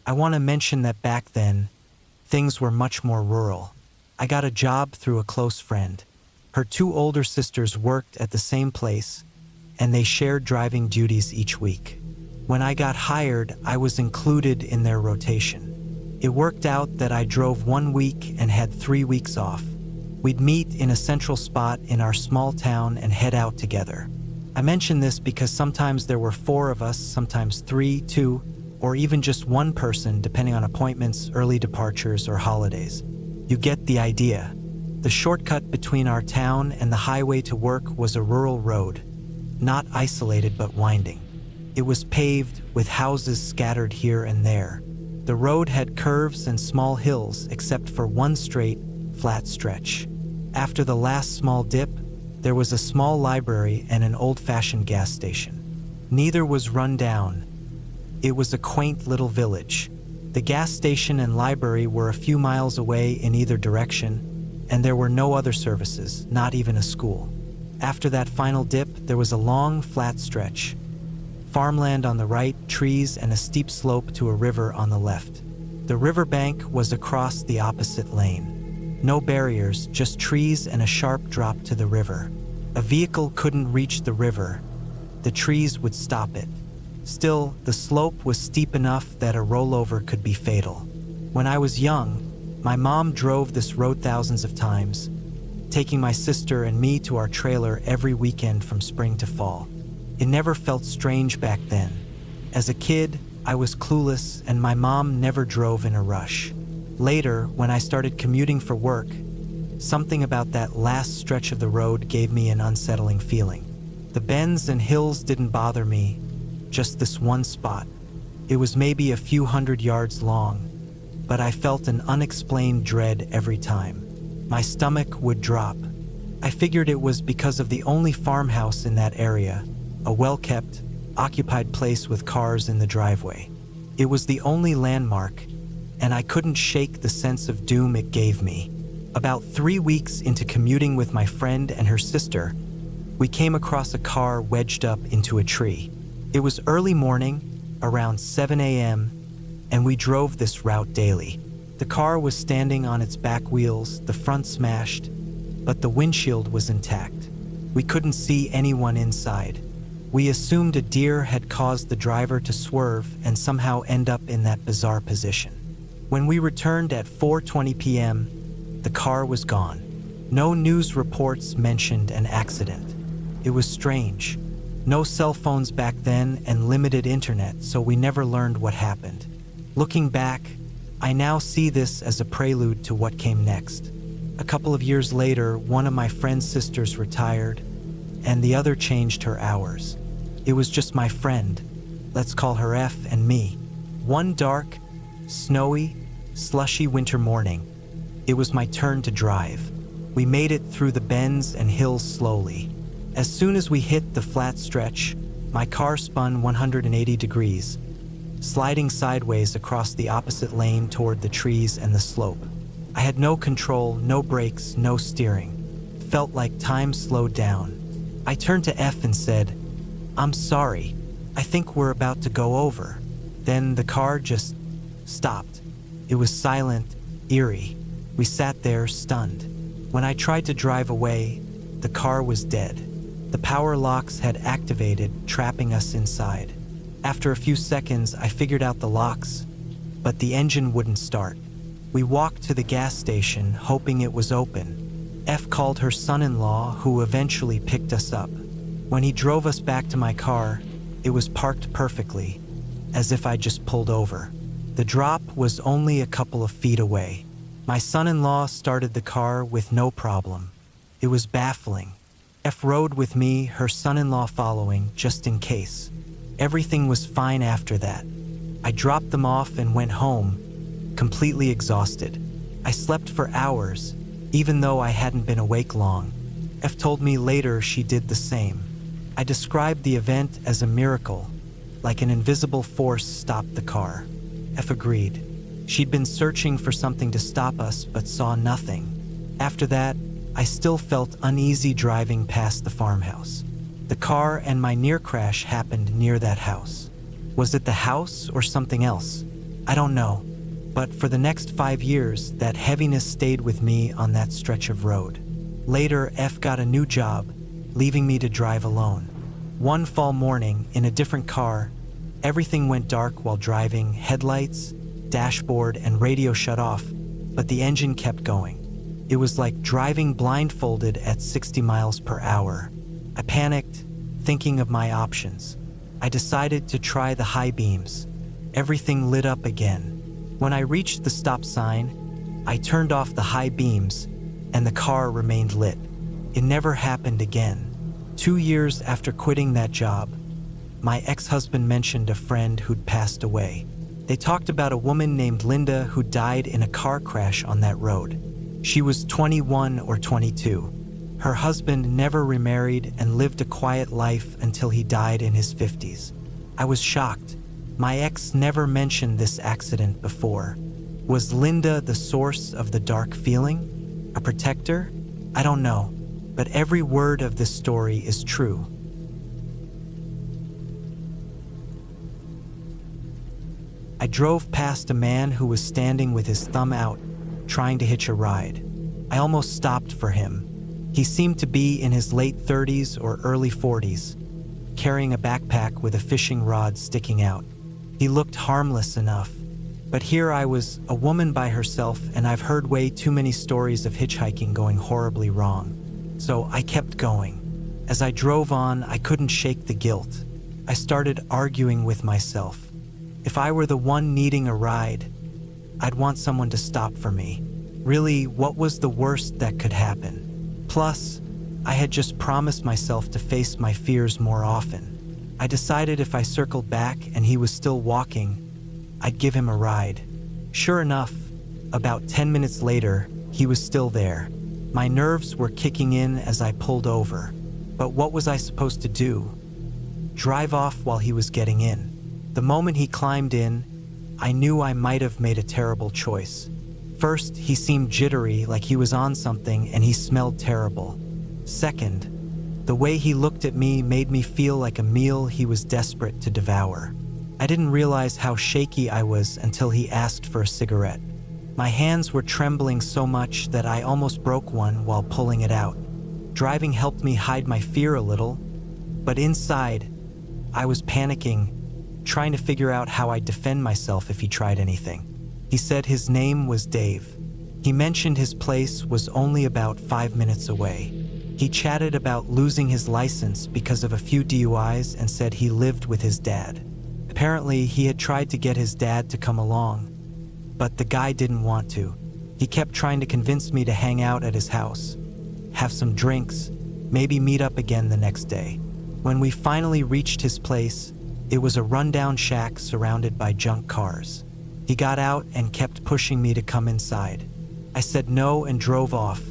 I want to mention that back then, things were much more rural. I got a job through a close friend. Her two older sisters worked at the same place, and they shared driving duties each week. When I got hired, I was included in their rotation. It worked out that I drove 1 week and had 3 weeks off. We'd meet in a central spot in our small town and head out together. I mention this because sometimes there were 4 of us, sometimes 3, 2, or even just 1 person depending on appointments, early departures, or holidays. You get the idea. The shortcut between our town and the highway to work was a rural road, not isolated but winding. It was paved with houses scattered here and there. The road had curves and small hills except for one straight, flat stretch. After the last small dip, there was a small library and an old-fashioned gas station. Neither was run down. It was a quaint little village. The gas station and library were a few miles away in either direction, and there were no other services, not even a school. After that final dip, there was a long, flat stretch. Farmland on the right, trees, and a steep slope to a river on the left. The riverbank was across the opposite lane. No barriers, just trees and a sharp drop to the river. A vehicle couldn't reach the river. The trees would stop it. Still, the slope was steep enough that a rollover could be fatal. When I was young, my mom drove this road thousands of times, taking my sister and me to our trailer every weekend from spring to fall. It never felt strange back then. As a kid, I was clueless and my mom never drove in a rush. Later, when I started commuting for work, something about that last stretch of the road gave me an unsettling feeling. The bends and hills didn't bother me, just this one spot. It was maybe a few hundred yards long, but I felt an unexplained dread every time. My stomach would drop. I figured it was because of the only farmhouse in that area, a well-kept, occupied place with cars in the driveway. It was the only landmark, and I couldn't shake the sense of doom it gave me. About 3 weeks into commuting with my friend and her sister, we came across a car wedged up into a tree. It was early morning, around 7 a.m., and we drove this route daily. The car was standing on its back wheels, the front smashed, but the windshield was intact. We couldn't see anyone inside. We assumed a deer had caused the driver to swerve and somehow end up in that bizarre position. When we returned at 4:20 p.m., the car was gone. No news reports mentioned an accident. It was strange. No cell phones back then and limited internet, so we never learned what happened. Looking back, I now see this as a prelude to what came next. A couple of years later, one of my friend's sisters retired, and the other changed her hours. It was just my friend, let's call her F, and me. One dark, snowy, slushy winter morning, it was my turn to drive. We made it through the bends and hills slowly. As soon as we hit the flat stretch, my car spun 180 degrees, sliding sideways across the opposite lane toward the trees and the slope. I had no control, no brakes, no steering. Felt like time slowed down. I turned to F and said, "I'm sorry, I think we're about to go over." Then the car just stopped. It was silent, eerie. We sat there stunned. When I tried to drive away, the car was dead. The power locks had activated, trapping us inside. After a few seconds, I figured out the locks, but the engine wouldn't start. We walked to the gas station, hoping it was open. F called her son-in-law, who eventually picked us up. When he drove us back to my car, it was parked perfectly, as if I just pulled over. The drop was only a couple of feet away. My son-in-law started the car with no problem. It was baffling. F rode with me, her son-in-law following, just in case. Everything was fine after that. I dropped them off and went home, completely exhausted. I slept for hours, even though I hadn't been awake long. F told me later she did the same. I described the event as a miracle, like an invisible force stopped the car. F agreed. She'd been searching for something to stop us, but saw nothing. After that, I still felt uneasy driving past the farmhouse. The car and my near crash happened near that house. Was it the house or something else? I don't know. But for the next 5 years, that heaviness stayed with me on that stretch of road. Later, F got a new job, leaving me to drive alone. One fall morning, in a different car, everything went dark while driving, headlights, dashboard, and radio shut off, but the engine kept going. It was like driving blindfolded at 60 miles per hour. I panicked, thinking of my options. I decided to try the high beams. Everything lit up again. When I reached the stop sign, I turned off the high beams, and the car remained lit. It never happened again. 2 years after quitting that job, my ex-husband mentioned a friend who'd passed away. They talked about a woman named Linda who died in a car crash on that road. She was 21 or 22. Her husband never remarried and lived a quiet life until he died in his 50s. I was shocked. My ex never mentioned this accident before. Was Linda the source of the dark feeling? A protector? I don't know, but every word of this story is true. I drove past a man who was standing with his thumb out, trying to hitch a ride. I almost stopped for him. He seemed to be in his late 30s or early 40s, carrying a backpack with a fishing rod sticking out. He looked harmless enough, but here I was, a woman by herself, and I've heard way too many stories of hitchhiking going horribly wrong. So I kept going. As I drove on, I couldn't shake the guilt. I started arguing with myself. If I were the one needing a ride, I'd want someone to stop for me. Really, what was the worst that could happen? Plus, I had just promised myself to face my fears more often. I decided if I circled back and he was still walking, I'd give him a ride. Sure enough, about 10 minutes later, he was still there. My nerves were kicking in as I pulled over. But what was I supposed to do? Drive off while he was getting in. The moment he climbed in, I knew I might have made a terrible choice. First, he seemed jittery, like he was on something, and he smelled terrible. Second, the way he looked at me made me feel like a meal he was desperate to devour. I didn't realize how shaky I was until he asked for a cigarette. My hands were trembling so much that I almost broke one while pulling it out. Driving helped me hide my fear a little, but inside, I was panicking, trying to figure out how I'd defend myself if he tried anything. He said his name was Dave. He mentioned his place was only about 5 minutes away. He chatted about losing his license because of a few DUIs and said he lived with his dad. Apparently, he had tried to get his dad to come along, but the guy didn't want to. He kept trying to convince me to hang out at his house, have some drinks, maybe meet up again the next day. When we finally reached his place, it was a rundown shack surrounded by junk cars. He got out and kept pushing me to come inside. I said no and drove off,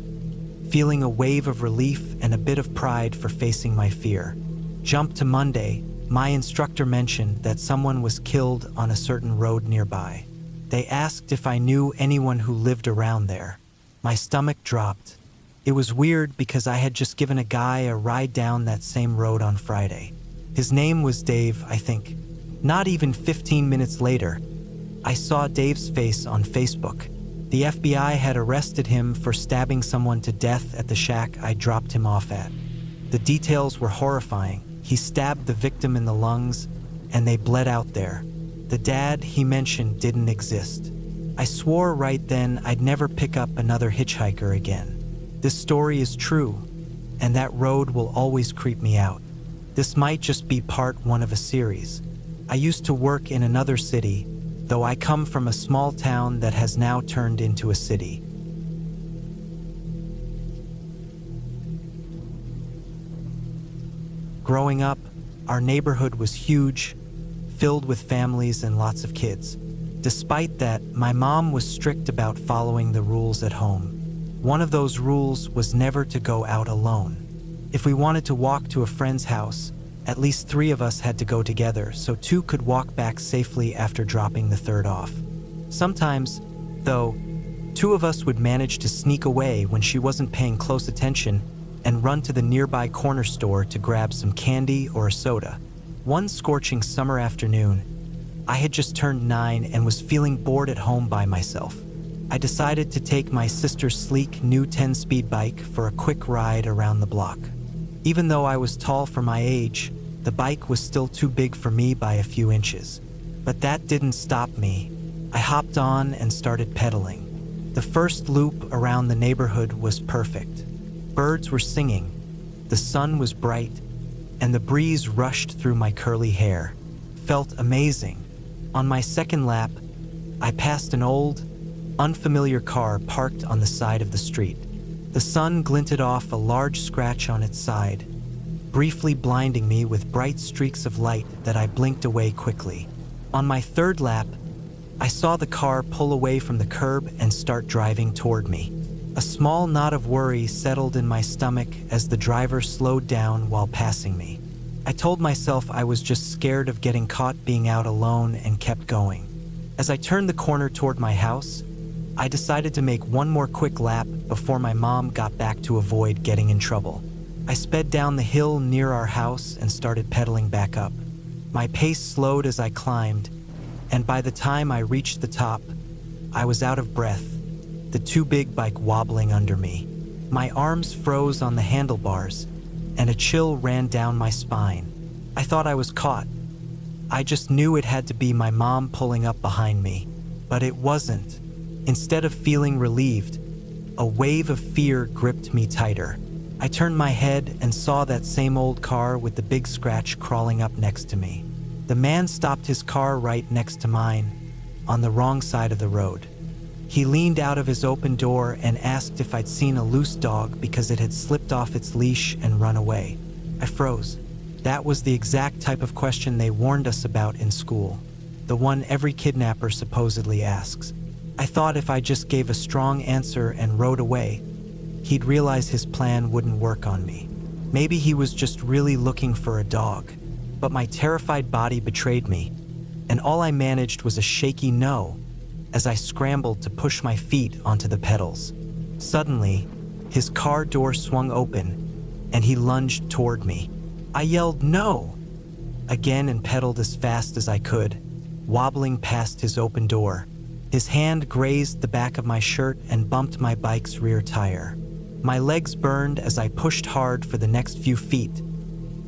feeling a wave of relief and a bit of pride for facing my fear. Jump to Monday, my instructor mentioned that someone was killed on a certain road nearby. They asked if I knew anyone who lived around there. My stomach dropped. It was weird because I had just given a guy a ride down that same road on Friday. His name was Dave, I think. Not even 15 minutes later, I saw Dave's face on Facebook. The FBI had arrested him for stabbing someone to death at the shack I dropped him off at. The details were horrifying. He stabbed the victim in the lungs, and they bled out there. The dad he mentioned didn't exist. I swore right then I'd never pick up another hitchhiker again. This story is true, and that road will always creep me out. This might just be part one of a series. I used to work in another city, though I come from a small town that has now turned into a city. Growing up, our neighborhood was huge, filled with families and lots of kids. Despite that, my mom was strict about following the rules at home. One of those rules was never to go out alone. If we wanted to walk to a friend's house, at least 3 of us had to go together so 2 could walk back safely after dropping the third off. Sometimes, though, 2 of us would manage to sneak away when she wasn't paying close attention and run to the nearby corner store to grab some candy or a soda. One scorching summer afternoon, I had just turned 9 and was feeling bored at home by myself. I decided to take my sister's sleek new 10-speed bike for a quick ride around the block. Even though I was tall for my age, the bike was still too big for me by a few inches. But that didn't stop me. I hopped on and started pedaling. The first loop around the neighborhood was perfect. Birds were singing, the sun was bright, and the breeze rushed through my curly hair. Felt amazing. On my second lap, I passed an old, unfamiliar car parked on the side of the street. The sun glinted off a large scratch on its side, briefly blinding me with bright streaks of light that I blinked away quickly. On my third lap, I saw the car pull away from the curb and start driving toward me. A small knot of worry settled in my stomach as the driver slowed down while passing me. I told myself I was just scared of getting caught being out alone and kept going. As I turned the corner toward my house, I decided to make one more quick lap before my mom got back to avoid getting in trouble. I sped down the hill near our house and started pedaling back up. My pace slowed as I climbed, and by the time I reached the top, I was out of breath, the too big bike wobbling under me. My arms froze on the handlebars, and a chill ran down my spine. I thought I was caught. I just knew it had to be my mom pulling up behind me, but it wasn't. Instead of feeling relieved, a wave of fear gripped me tighter. I turned my head and saw that same old car with the big scratch crawling up next to me. The man stopped his car right next to mine, on the wrong side of the road. He leaned out of his open door and asked if I'd seen a loose dog because it had slipped off its leash and run away. I froze. That was the exact type of question they warned us about in school, the one every kidnapper supposedly asks. I thought if I just gave a strong answer and rode away, he'd realize his plan wouldn't work on me. Maybe he was just really looking for a dog. But my terrified body betrayed me, and all I managed was a shaky no as I scrambled to push my feet onto the pedals. Suddenly, his car door swung open, and he lunged toward me. I yelled no again and pedaled as fast as I could, wobbling past his open door. His hand grazed the back of my shirt and bumped my bike's rear tire. My legs burned as I pushed hard for the next few feet,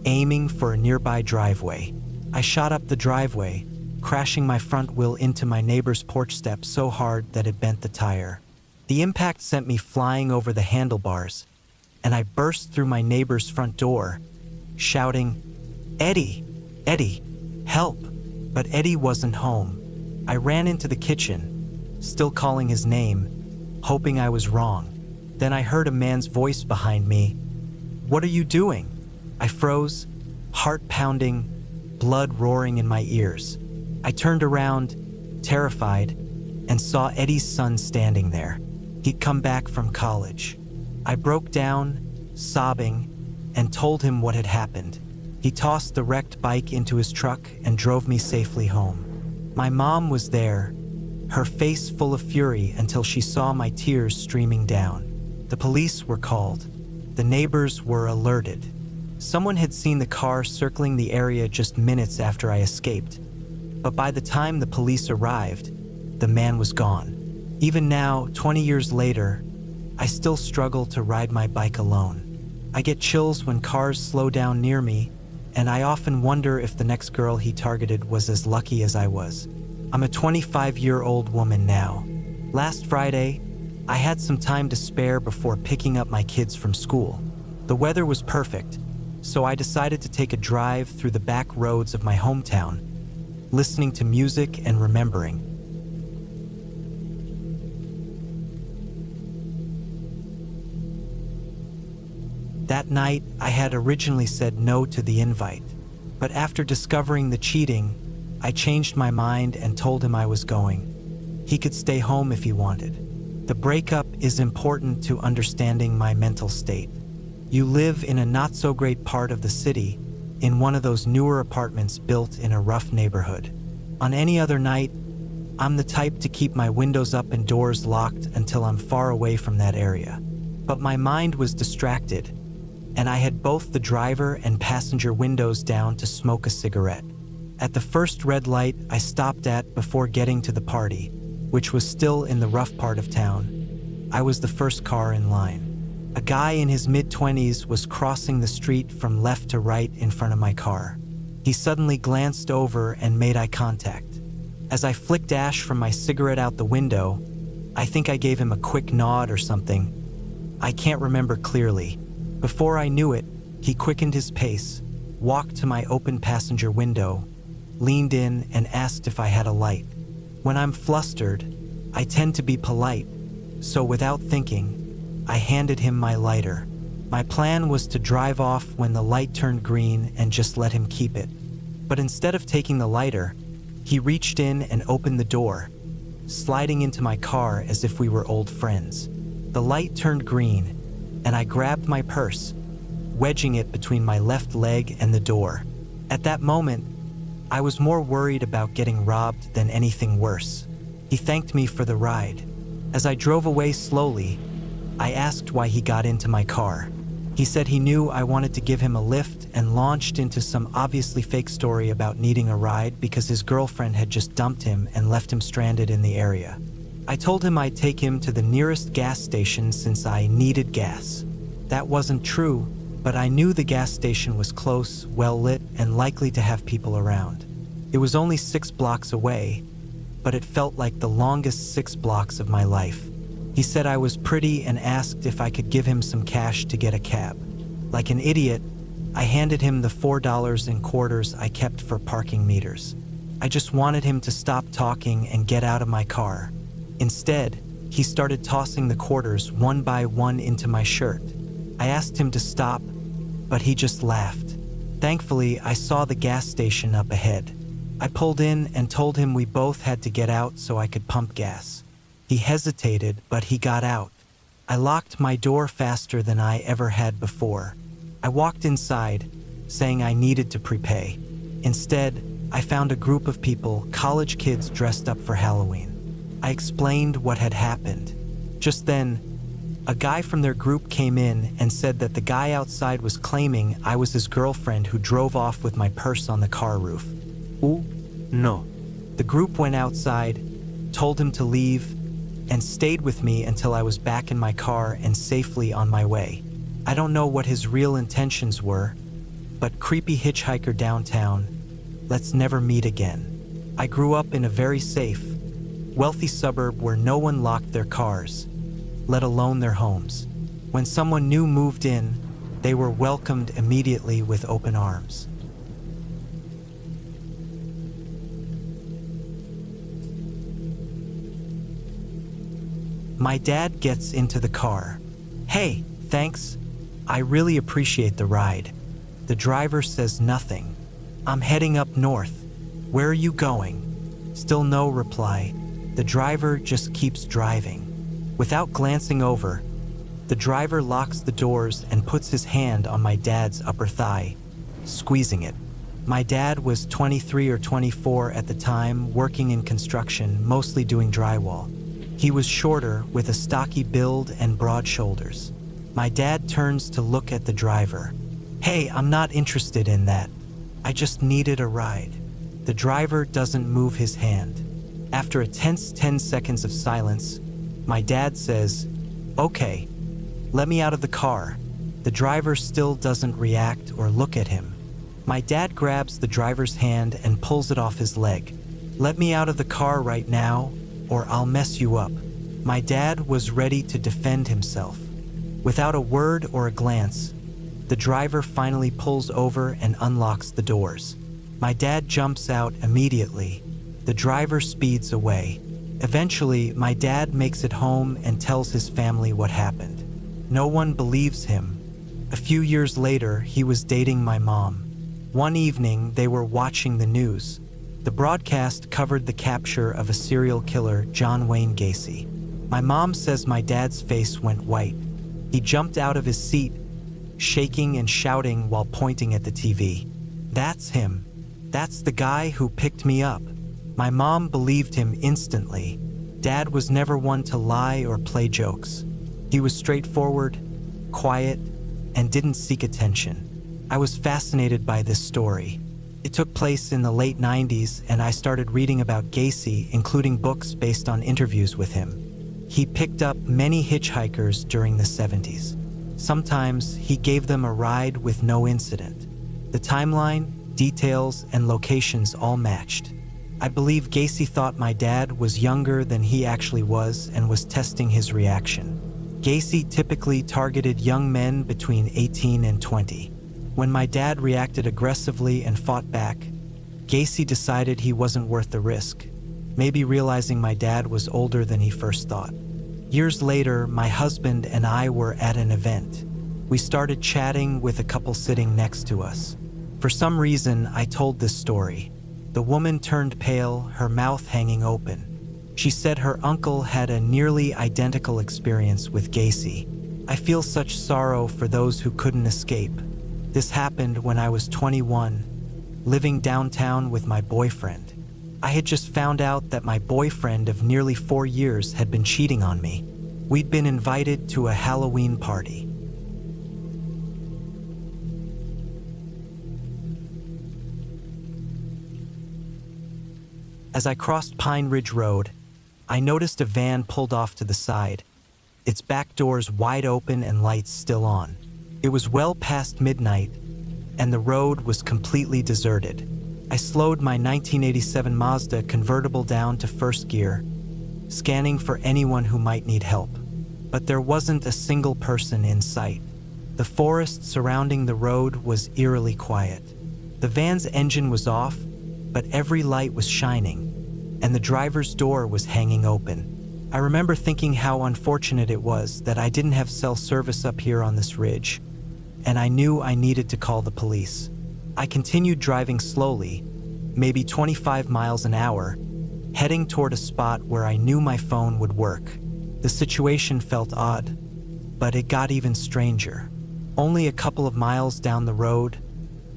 aiming for a nearby driveway. I shot up the driveway, crashing my front wheel into my neighbor's porch step so hard that it bent the tire. The impact sent me flying over the handlebars, and I burst through my neighbor's front door, shouting, "Eddie! Eddie! Help!" But Eddie wasn't home. I ran into the kitchen, still calling his name, hoping I was wrong. Then I heard a man's voice behind me. "What are you doing?" I froze, heart pounding, blood roaring in my ears. I turned around, terrified, and saw Eddie's son standing there. He'd come back from college. I broke down, sobbing, and told him what had happened. He tossed the wrecked bike into his truck and drove me safely home. My mom was there, her face full of fury until she saw my tears streaming down. The police were called. The neighbors were alerted. Someone had seen the car circling the area just minutes after I escaped. But by the time the police arrived, the man was gone. Even now, 20 years later, I still struggle to ride my bike alone. I get chills when cars slow down near me, and I often wonder if the next girl he targeted was as lucky as I was. I'm a 25-year-old woman now. Last Friday, I had some time to spare before picking up my kids from school. The weather was perfect, so I decided to take a drive through the back roads of my hometown, listening to music and remembering. That night, I had originally said no to the invite, but after discovering the cheating, I changed my mind and told him I was going. He could stay home if he wanted. The breakup is important to understanding my mental state. You live in a not-so-great part of the city, in one of those newer apartments built in a rough neighborhood. On any other night, I'm the type to keep my windows up and doors locked until I'm far away from that area. But my mind was distracted, and I had both the driver and passenger windows down to smoke a cigarette. At the first red light I stopped at before getting to the party, which was still in the rough part of town, I was the first car in line. A guy in his mid-20s was crossing the street from left to right in front of my car. He suddenly glanced over and made eye contact. As I flicked ash from my cigarette out the window, I think I gave him a quick nod or something. I can't remember clearly. Before I knew it, he quickened his pace, walked to my open passenger window, leaned in and asked if I had a light. When I'm flustered, I tend to be polite, so without thinking, I handed him my lighter. My plan was to drive off when the light turned green and just let him keep it. But instead of taking the lighter, he reached in and opened the door, sliding into my car as if we were old friends. The light turned green, and I grabbed my purse, wedging it between my left leg and the door. At that moment, I was more worried about getting robbed than anything worse. He thanked me for the ride. As I drove away slowly, I asked why he got into my car. He said he knew I wanted to give him a lift and launched into some obviously fake story about needing a ride because his girlfriend had just dumped him and left him stranded in the area. I told him I'd take him to the nearest gas station since I needed gas. That wasn't true, but I knew the gas station was close, well lit, and likely to have people around. It was only 6 blocks away, but it felt like the longest 6 blocks of my life. He said I was pretty and asked if I could give him some cash to get a cab. Like an idiot, I handed him the $4 in quarters I kept for parking meters. I just wanted him to stop talking and get out of my car. Instead, he started tossing the quarters one by one into my shirt. I asked him to stop, but he just laughed. Thankfully, I saw the gas station up ahead. I pulled in and told him we both had to get out so I could pump gas. He hesitated, but he got out. I locked my door faster than I ever had before. I walked inside, saying I needed to prepay. Instead, I found a group of people, college kids dressed up for Halloween. I explained what had happened. Just then, a guy from their group came in and said that the guy outside was claiming I was his girlfriend who drove off with my purse on the car roof. Ooh, no. The group went outside, told him to leave, and stayed with me until I was back in my car and safely on my way. I don't know what his real intentions were, but creepy hitchhiker downtown, let's never meet again. I grew up in a very safe, wealthy suburb where no one locked their cars, let alone their homes. When someone new moved in, they were welcomed immediately with open arms. My dad gets into the car. Hey, thanks. I really appreciate the ride. The driver says nothing. I'm heading up north. Where are you going? Still no reply. The driver just keeps driving. Without glancing over, the driver locks the doors and puts his hand on my dad's upper thigh, squeezing it. My dad was 23 or 24 at the time, working in construction, mostly doing drywall. He was shorter, with a stocky build and broad shoulders. My dad turns to look at the driver. Hey, I'm not interested in that. I just needed a ride. The driver doesn't move his hand. After a tense 10 seconds of silence, my dad says, "Okay, let me out of the car." The driver still doesn't react or look at him. My dad grabs the driver's hand and pulls it off his leg. "Let me out of the car right now, or I'll mess you up." My dad was ready to defend himself. Without a word or a glance, the driver finally pulls over and unlocks the doors. My dad jumps out immediately. The driver speeds away. Eventually, my dad makes it home and tells his family what happened. No one believes him. A few years later, he was dating my mom. One evening, they were watching the news. The broadcast covered the capture of a serial killer, John Wayne Gacy. My mom says my dad's face went white. He jumped out of his seat, shaking and shouting while pointing at the TV. "That's him. That's the guy who picked me up." My mom believed him instantly. Dad was never one to lie or play jokes. He was straightforward, quiet, and didn't seek attention. I was fascinated by this story. It took place in the late 90s, and I started reading about Gacy, including books based on interviews with him. He picked up many hitchhikers during the 70s. Sometimes he gave them a ride with no incident. The timeline, details, and locations all matched. I believe Gacy thought my dad was younger than he actually was and was testing his reaction. Gacy typically targeted young men between 18 and 20. When my dad reacted aggressively and fought back, Gacy decided he wasn't worth the risk, maybe realizing my dad was older than he first thought. Years later, my husband and I were at an event. We started chatting with a couple sitting next to us. For some reason, I told this story. The woman turned pale, her mouth hanging open. She said her uncle had a nearly identical experience with Gacy. I feel such sorrow for those who couldn't escape. This happened when I was 21, living downtown with my boyfriend. I had just found out that my boyfriend of nearly 4 years had been cheating on me. We'd been invited to a Halloween party. As I crossed Pine Ridge Road, I noticed a van pulled off to the side, its back doors wide open and lights still on. It was well past midnight, and the road was completely deserted. I slowed my 1987 Mazda convertible down to first gear, scanning for anyone who might need help. But there wasn't a single person in sight. The forest surrounding the road was eerily quiet. The van's engine was off, but every light was shining, and the driver's door was hanging open. I remember thinking how unfortunate it was that I didn't have cell service up here on this ridge, and I knew I needed to call the police. I continued driving slowly, maybe 25 miles an hour, heading toward a spot where I knew my phone would work. The situation felt odd, but it got even stranger. Only a couple of miles down the road,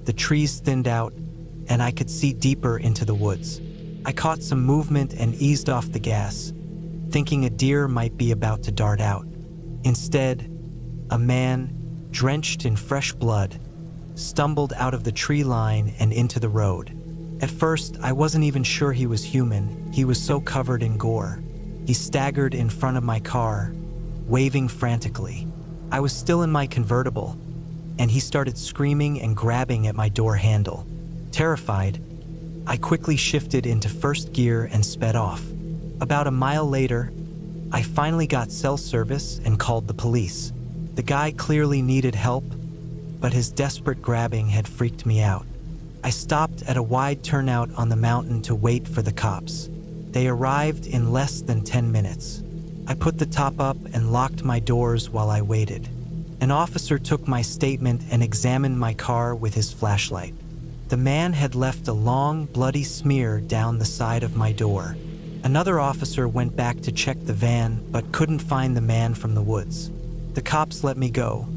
the trees thinned out, and I could see deeper into the woods. I caught some movement and eased off the gas, thinking a deer might be about to dart out. Instead, a man, drenched in fresh blood, stumbled out of the tree line and into the road. At first, I wasn't even sure he was human. He was so covered in gore. He staggered in front of my car, waving frantically. I was still in my convertible, and he started screaming and grabbing at my door handle. Terrified, I quickly shifted into first gear and sped off. About a mile later, I finally got cell service and called the police. The guy clearly needed help, but his desperate grabbing had freaked me out. I stopped at a wide turnout on the mountain to wait for the cops. They arrived in less than 10 minutes. I put the top up and locked my doors while I waited. An officer took my statement and examined my car with his flashlight. The man had left a long, bloody smear down the side of my door. Another officer went back to check the van, but couldn't find the man from the woods. The cops let me go,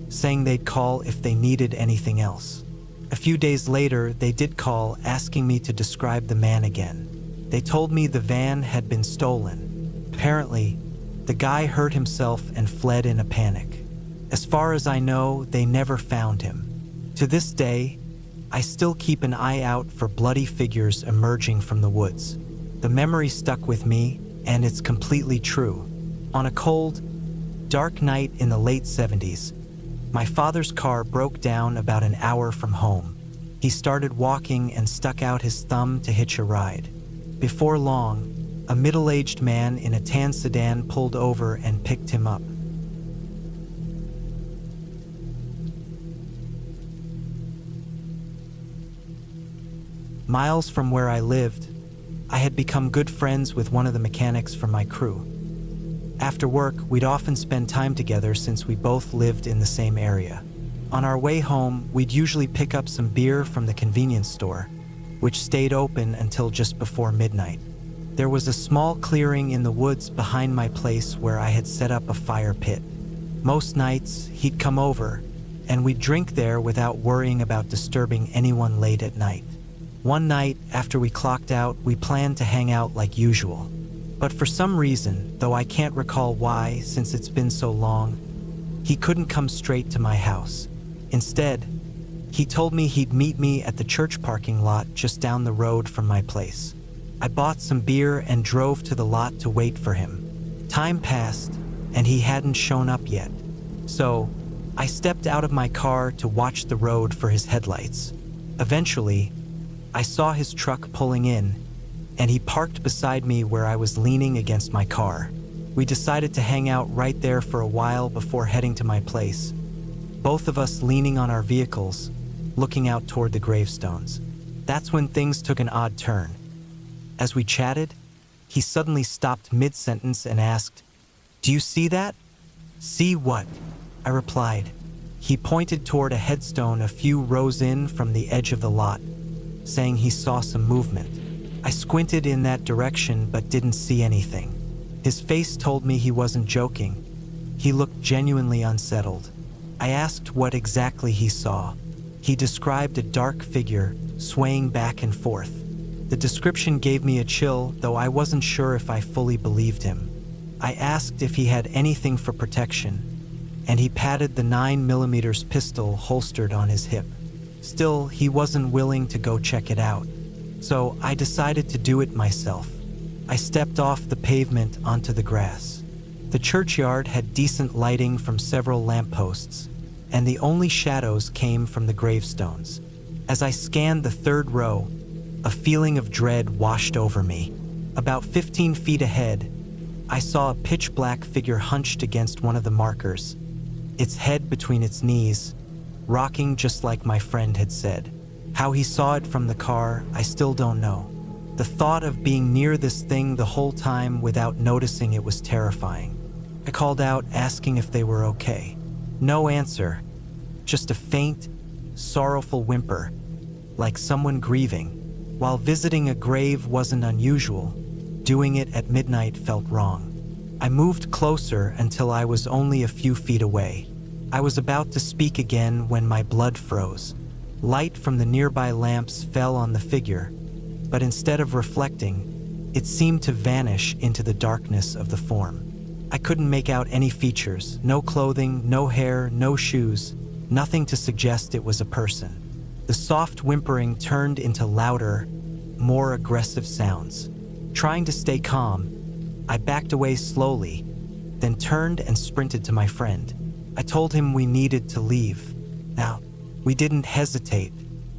saying they'd call if they needed anything else. A few days later, they did call, asking me to describe the man again. They told me the van had been stolen. Apparently, the guy hurt himself and fled in a panic. As far as I know, they never found him. To this day, I still keep an eye out for bloody figures emerging from the woods. The memory stuck with me, and it's completely true. On a cold, dark night in the late 70s, my father's car broke down about an hour from home. He started walking and stuck out his thumb to hitch a ride. Before long, a middle-aged man in a tan sedan pulled over and picked him up. Miles from where I lived, I had become good friends with one of the mechanics from my crew. After work, we'd often spend time together since we both lived in the same area. On our way home, we'd usually pick up some beer from the convenience store, which stayed open until just before midnight. There was a small clearing in the woods behind my place where I had set up a fire pit. Most nights, he'd come over, and we'd drink there without worrying about disturbing anyone late at night. One night, after we clocked out, we planned to hang out like usual. But for some reason, though I can't recall why since it's been so long, he couldn't come straight to my house. Instead, He told me he'd meet me at the church parking lot just down the road from my place. I bought some beer and drove to the lot to wait for him. Time passed, and he hadn't shown up yet. So, I stepped out of my car to watch the road for his headlights. Eventually, I saw his truck pulling in, and he parked beside me where I was leaning against my car. We decided to hang out right there for a while before heading to my place, both of us leaning on our vehicles, looking out toward the gravestones. That's when things took an odd turn. As we chatted, he suddenly stopped mid-sentence and asked, "Do you see that?" "See what?" I replied. He pointed toward a headstone a few rows in from the edge of the lot, saying he saw some movement. I squinted in that direction but didn't see anything. His face told me he wasn't joking. He looked genuinely unsettled. I asked what exactly he saw. He described a dark figure swaying back and forth. The description gave me a chill, though I wasn't sure if I fully believed him. I asked if he had anything for protection, and he patted the 9mm pistol holstered on his hip. Still, he wasn't willing to go check it out, so I decided to do it myself. I stepped off the pavement onto the grass. The churchyard had decent lighting from several lampposts, and the only shadows came from the gravestones. As I scanned the third row, a feeling of dread washed over me. About 15 feet ahead, I saw a pitch-black figure hunched against one of the markers, its head between its knees, rocking just like my friend had said. How he saw it from the car, I still don't know. The thought of being near this thing the whole time without noticing it was terrifying. I called out, asking if they were okay. No answer, just a faint, sorrowful whimper, like someone grieving. While visiting a grave wasn't unusual, doing it at midnight felt wrong. I moved closer until I was only a few feet away. I was about to speak again when my blood froze. Light from the nearby lamps fell on the figure, but instead of reflecting, it seemed to vanish into the darkness of the form. I couldn't make out any features, no clothing, no hair, no shoes, nothing to suggest it was a person. The soft whimpering turned into louder, more aggressive sounds. Trying to stay calm, I backed away slowly, then turned and sprinted to my friend. I told him we needed to leave. Now, we didn't hesitate.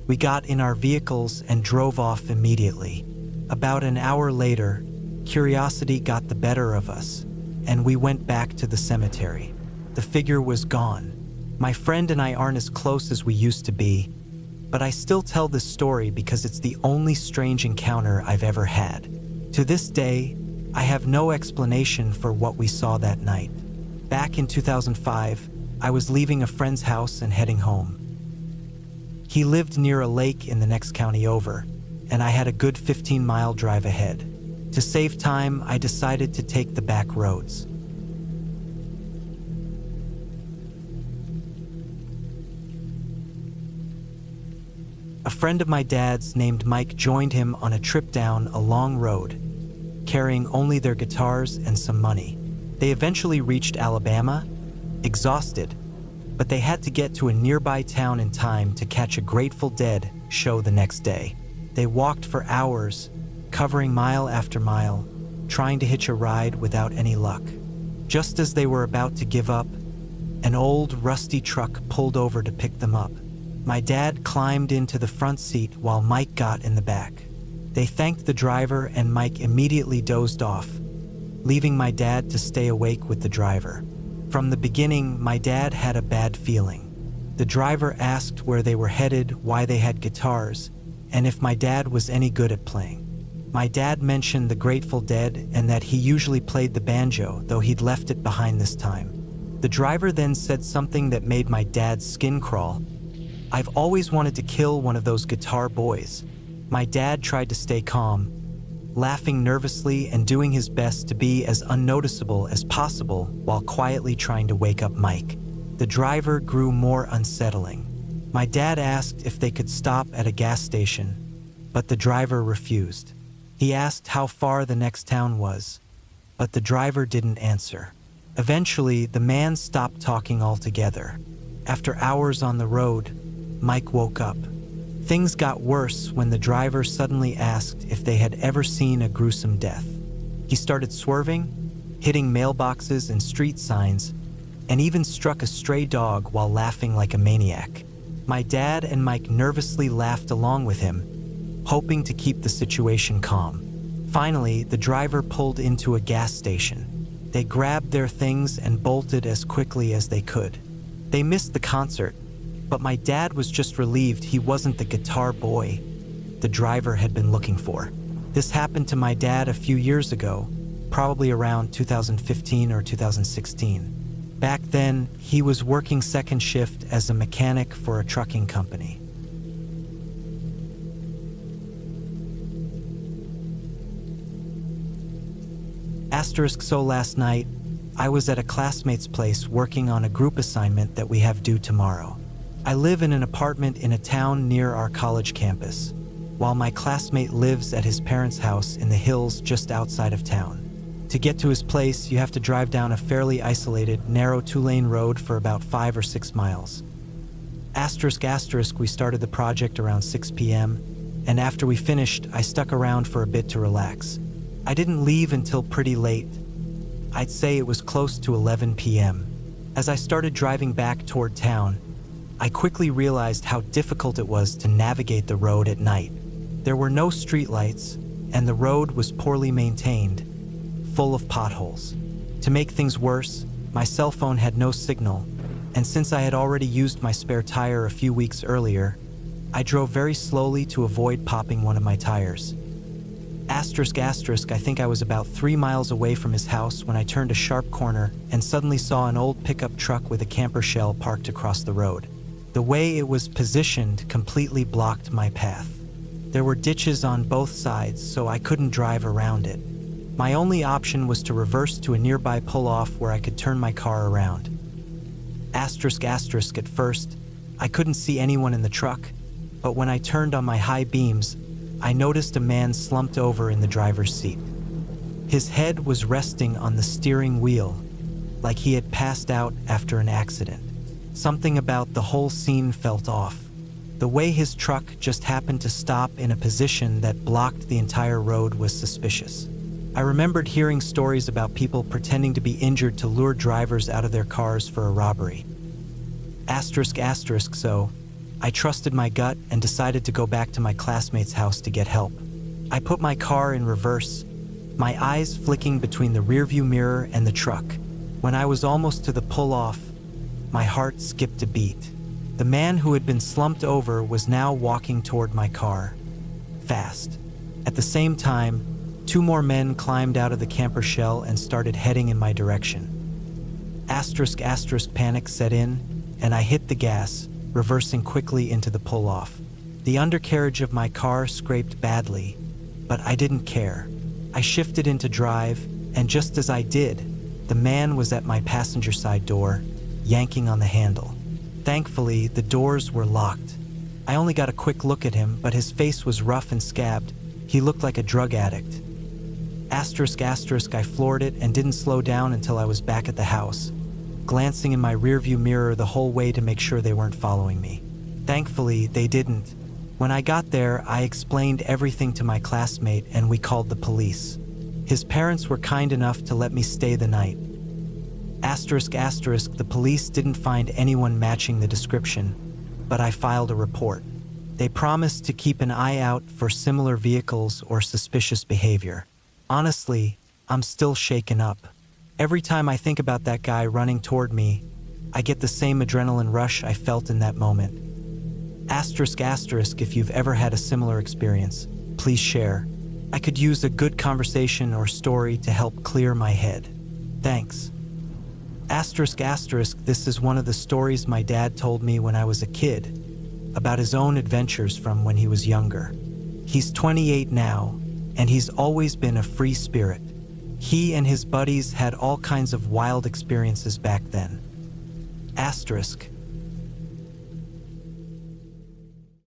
We got in our vehicles and drove off immediately. About an hour later, curiosity got the better of us, and we went back to the cemetery. The figure was gone. My friend and I aren't as close as we used to be, but I still tell this story because it's the only strange encounter I've ever had. To this day, I have no explanation for what we saw that night. Back in 2005, I was leaving a friend's house and heading home. He lived near a lake in the next county over, and I had a good 15-mile drive ahead. To save time, I decided to take the back roads. A friend of my dad's named Mike joined him on a trip down a long road, carrying only their guitars and some money. They eventually reached Alabama, exhausted, but they had to get to a nearby town in time to catch a Grateful Dead show the next day. They walked for hours, covering mile after mile, trying to hitch a ride without any luck. Just as they were about to give up, an old, rusty truck pulled over to pick them up. My dad climbed into the front seat while Mike got in the back. They thanked the driver and Mike immediately dozed off, leaving my dad to stay awake with the driver. From the beginning, my dad had a bad feeling. The driver asked where they were headed, why they had guitars, and if my dad was any good at playing. My dad mentioned the Grateful Dead and that he usually played the banjo, though he'd left it behind this time. The driver then said something that made my dad's skin crawl. "I've always wanted to kill one of those guitar boys." My dad tried to stay calm, laughing nervously and doing his best to be as unnoticeable as possible while quietly trying to wake up Mike. The driver grew more unsettling. My dad asked if they could stop at a gas station, but the driver refused. He asked how far the next town was, but the driver didn't answer. Eventually, the man stopped talking altogether. After hours on the road, Mike woke up. Things got worse when the driver suddenly asked if they had ever seen a gruesome death. He started swerving, hitting mailboxes and street signs, and even struck a stray dog while laughing like a maniac. My dad and Mike nervously laughed along with him, hoping to keep the situation calm. Finally, the driver pulled into a gas station. They grabbed their things and bolted as quickly as they could. They missed the concert, but my dad was just relieved he wasn't the guitar boy the driver had been looking for. This happened to my dad a few years ago, probably around 2015 or 2016. Back then, he was working second shift as a mechanic for a trucking company. So last night, I was at a classmate's place working on a group assignment that we have due tomorrow. I live in an apartment in a town near our college campus, while my classmate lives at his parents' house in the hills just outside of town. To get to his place, you have to drive down a fairly isolated, narrow 2-lane road for about 5 or 6 miles. We started the project around 6 p.m., and after we finished, I stuck around for a bit to relax. I didn't leave until pretty late. I'd say it was close to 11 p.m. As I started driving back toward town, I quickly realized how difficult it was to navigate the road at night. There were no streetlights, and the road was poorly maintained, full of potholes. To make things worse, my cell phone had no signal, and since I had already used my spare tire a few weeks earlier, I drove very slowly to avoid popping one of my tires. I think I was about 3 miles away from his house when I turned a sharp corner and suddenly saw an old pickup truck with a camper shell parked across the road. The way it was positioned completely blocked my path. There were ditches on both sides, so I couldn't drive around it. My only option was to reverse to a nearby pull-off where I could turn my car around. At first, I couldn't see anyone in the truck, but when I turned on my high beams, I noticed a man slumped over in the driver's seat. His head was resting on the steering wheel, like he had passed out after an accident. Something about the whole scene felt off. The way his truck just happened to stop in a position that blocked the entire road was suspicious. I remembered hearing stories about people pretending to be injured to lure drivers out of their cars for a robbery. So, I trusted my gut and decided to go back to my classmate's house to get help. I put my car in reverse, my eyes flicking between the rearview mirror and the truck. When I was almost to the pull-off, my heart skipped a beat. The man who had been slumped over was now walking toward my car, fast. At the same time, 2 more men climbed out of the camper shell and started heading in my direction. Panic set in, and I hit the gas, reversing quickly into the pull-off. The undercarriage of my car scraped badly, but I didn't care. I shifted into drive, and just as I did, the man was at my passenger side door, yanking on the handle. Thankfully, the doors were locked. I only got a quick look at him, but his face was rough and scabbed. He looked like a drug addict. I floored it and didn't slow down until I was back at the house, glancing in my rearview mirror the whole way to make sure they weren't following me. Thankfully, they didn't. When I got there, I explained everything to my classmate and we called the police. His parents were kind enough to let me stay the night. The police didn't find anyone matching the description, but I filed a report. They promised to keep an eye out for similar vehicles or suspicious behavior. Honestly, I'm still shaken up. Every time I think about that guy running toward me, I get the same adrenaline rush I felt in that moment. If you've ever had a similar experience, please share. I could use a good conversation or story to help clear my head. Thanks. This is one of the stories my dad told me when I was a kid, about his own adventures from when he was younger. He's 28 now, and he's always been a free spirit. He and his buddies had all kinds of wild experiences back then.